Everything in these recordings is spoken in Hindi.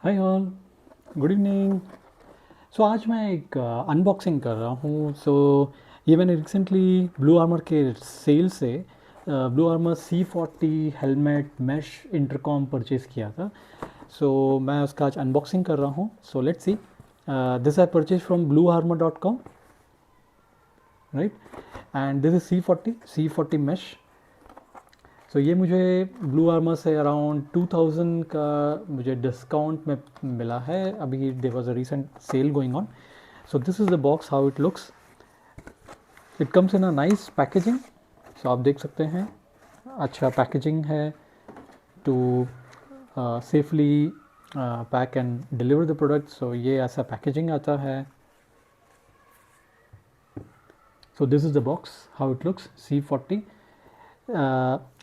हाय ऑल, गुड इवनिंग। सो आज मैं एक अनबॉक्सिंग कर रहा हूँ। ये मैंने रिसेंटली ब्लू आर्मर के सेल से Blue Armor C40 helmet mesh intercom purchase किया था। मैं उसका आज अनबॉक्सिंग कर रहा हूँ। So let's see, this I purchase from bluearmor.com, right. And this is C40 mesh. ये मुझे ब्लू आर्मर से अराउंड 2000 का मुझे डिस्काउंट में मिला है। अभी there was a recent sale going on. So this is the box, how it looks. It comes in a nice packaging. आप देख सकते हैं, अच्छा पैकेजिंग है to safely pack and deliver the product. ये ऐसा पैकेजिंग आता है। This is the box, how it looks. C40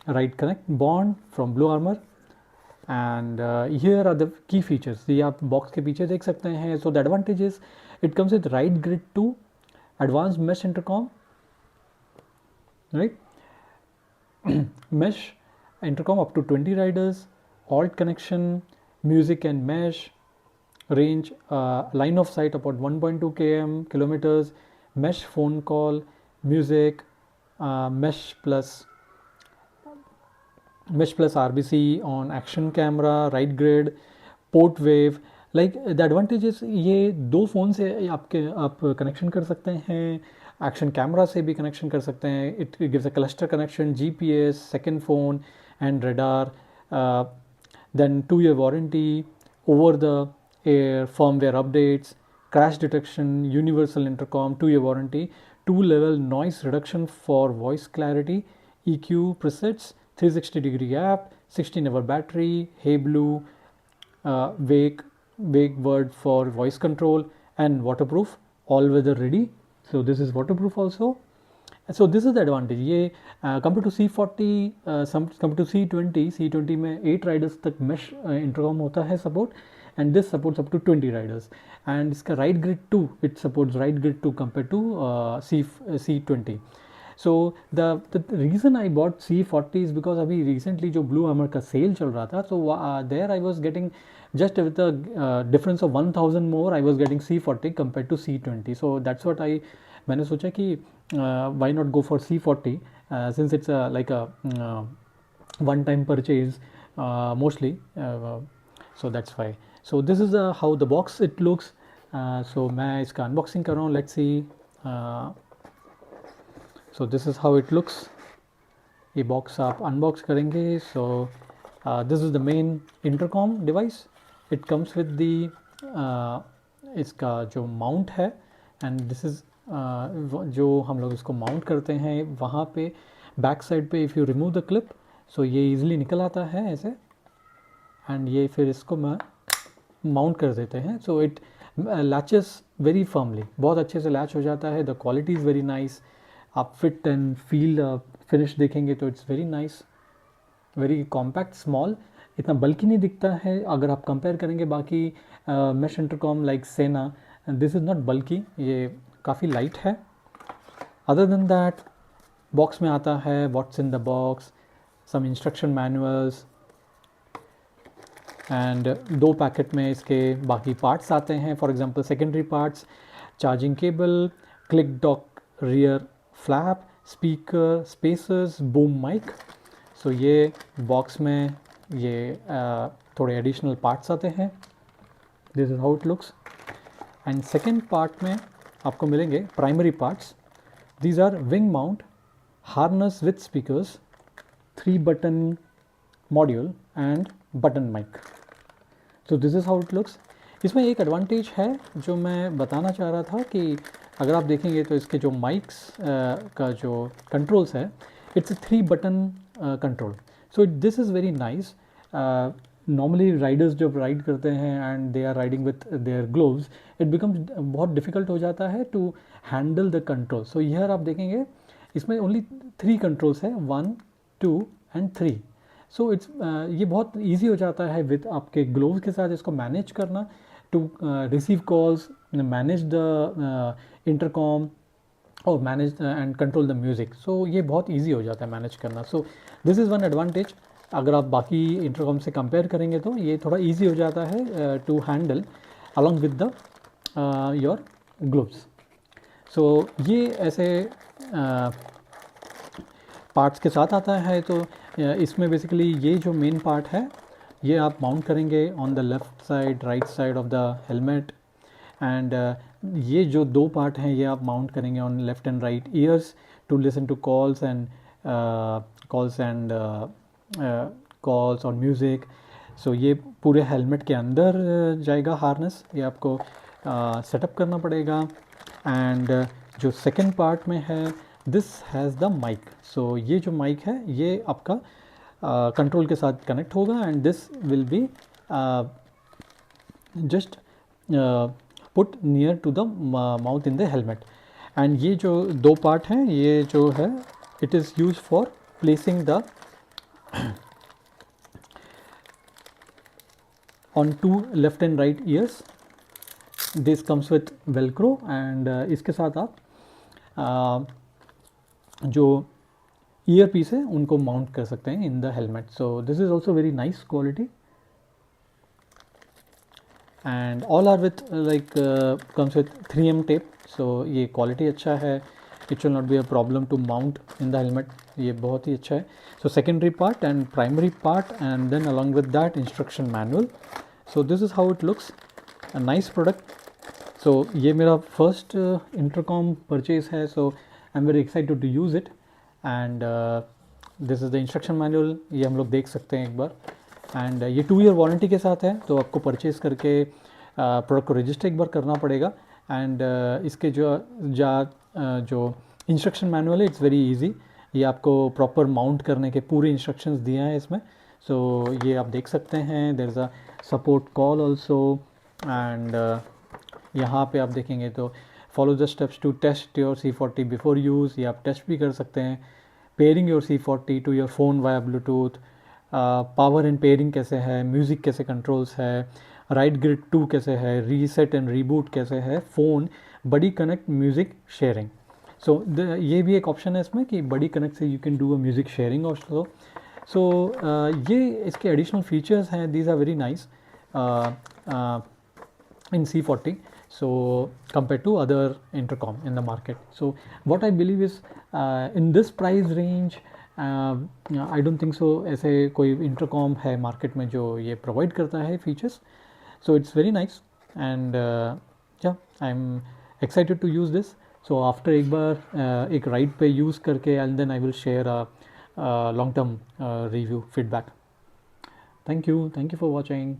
right connect bond from Blue Armor. And here are the key features. ये आप बॉक्स के पीछे देख सकते हैं। The advantage is it comes with right grid 2 advance mesh intercom, right. mesh intercom up to 20 riders, alt connection, music and mesh, range line of sight about 1.2 kilometers, mesh phone call, music, mesh plus RBC on action camera, right grid, port wave. Like the advantages, ये दो फ़ोन से आप कनेक्शन कर सकते हैं। एक्शन कैमरा से भी कनेक्शन कर सकते हैं। It gives a cluster connection, GPS, second phone and radar. Then 2 year warranty, over the air firmware updates, crash detection, universal intercom, 2 year warranty, 2 level noise reduction for voice clarity, EQ presets, 360-degree app, 16-hour battery, Hey Blue, wake word for voice control, and waterproof, all weather ready. So this is waterproof also. So this is the advantage. ये compared to C40, compared to C20 में 8 riders तक mesh intercom होता है support, and this supports up to 20 riders. And इसका right grid 2, it supports right grid 2 compared to C20. So the reason I bought C40 is because अभी recently जो ब्लू आर्मर का सेल चल रहा था, so there I was getting just with a difference of 1000 more, I was getting C40 compared to C20. So that's what मैंने सोचा कि why not go for C40, since it's like a one time purchase mostly. So that's why. So this is how the box it looks. मैं इसका unboxing कर रहा हूँ. Let's see. So this is how it looks. ये बॉक्स आप अनबॉक्स करेंगे. This is the main intercom device. It comes with the इसका जो माउंट है, एंड दिस इज़ जो हम लोग इसको माउंट करते हैं वहाँ पे बैक साइड पे if you remove the clip, so ये इजीली निकल आता है ऐसे, एंड ये फिर इसको माउंट कर देते हैं. So it latches very firmly, बहुत अच्छे से लैच हो जाता है. The quality is very nice. आप फिट एंड फील फिनिश देखेंगे तो it's very nice, very compact, small. इतना बल्कि नहीं दिखता है अगर आप कंपेयर करेंगे बाकी मेश इंटरकॉम लाइक सेना. दिस इज़ नॉट बल्कि, ये काफ़ी लाइट है. अदर देन दैट, बॉक्स में आता है what's in the box, some instruction manuals, and 2 packet में इसके बाकी पार्ट्स आते हैं. For example secondary parts, charging cable, click dock rear flap, speaker, spacers, boom mic. ये बॉक्स में ये थोड़े एडिशनल पार्ट्स आते हैं. This is how it looks. And second part में आपको मिलेंगे primary parts. These are wing mount, harness with speakers, 3 button module and button mic. This is how it looks. इसमें एक एडवांटेज है जो मैं बताना चाह रहा था कि अगर आप देखेंगे तो इसके जो माइक्स का जो कंट्रोल्स है, it's a 3 button control. This is very nice. Normally riders जब राइड करते हैं and they are riding with their gloves, it becomes बहुत डिफिकल्ट हो जाता है to handle the control. Here आप देखेंगे इसमें ओनली 3 कंट्रोल्स है, 1, 2 एंड 3. ये बहुत ईजी हो जाता है विद आपके ग्लोव्स के साथ इसको मैनेज करना, to receive calls, manage the intercom और manage and control the music. ये बहुत ईजी हो जाता है मैनेज करना. This is one advantage. अगर आप बाकी इंटरकॉम से कंपेयर करेंगे तो ये थोड़ा इजी हो जाता है to handle along with the your gloves. So ये ऐसे पार्ट्स के साथ आता है। तो इसमें बेसिकली ये जो मेन पार्ट है ये आप माउंट करेंगे on the left side right side of the helmet, and ये जो दो पार्ट हैं ये आप माउंट करेंगे on left and right ears to listen to calls और म्यूज़िक। सो ये पूरे हेलमेट के अंदर जाएगा हार्नेस, ये आपको सेटअप करना पड़ेगा। एंड जो सेकंड पार्ट में है दिस हैज़ द माइक। सो ये जो माइक है ये आपका कंट्रोल के साथ कनेक्ट होगा, and this will be just put near to the mouth in the helmet. And ये जो दो पार्ट हैं ये जो है it is use for placing the on to left and right ears. This comes with velcro, and इसके साथ आप जो ईयर पीस है उनको माउंट कर सकते हैं in the helmet. So this is also very nice quality, and all are with like comes with 3M tape. So ये क्वालिटी अच्छा है, it will not be a problem to mount in the helmet, ये बहुत ही अच्छा है। So secondary part and primary part, and then along with that instruction manual. So this is how it looks, a nice product. So ये मेरा फर्स्ट इंटरकॉम परचेज है, so I am very excited to use it. And this is the instruction manual, ये हम लोग देख सकते हैं एक बार। एंड ये 2 ईयर वारंटी के साथ है, तो आपको परचेज़ करके प्रोडक्ट को रजिस्टर एक बार करना पड़ेगा। एंड इसके जो इंस्ट्रक्शन मैनुअल है इट्स वेरी इजी, ये आपको प्रॉपर माउंट करने के पूरे इंस्ट्रक्शंस दिए हैं इसमें। सो ये आप देख सकते हैं, there is a support call also, and यहाँ पे आप देखेंगे तो follow the steps to test your C40 before use, ये आप टेस्ट भी कर सकते हैं। Pairing your C40 to your phone via bluetooth, power and pairing कैसे है, म्यूज़िक कैसे कंट्रोल्स है, राइट ग्रिड 2 कैसे है, रीसेट एंड रीबूट कैसे है, phone buddy connect music sharing. So ये भी एक ऑप्शन है इसमें कि बडी कनेक्ट से you can do a music sharing also. So ये इसके एडिशनल फीचर्स हैं, these are very nice in C40, so compared to other intercom in the market. So what I believe is in this price range I don't think so ऐसे कोई intercom है market में जो ये provide करता है features. So it's very nice, and yeah, I'm excited to use this. So after एक बार एक ride पे use करके, and then I will share a long term review feedback. Thank you for watching.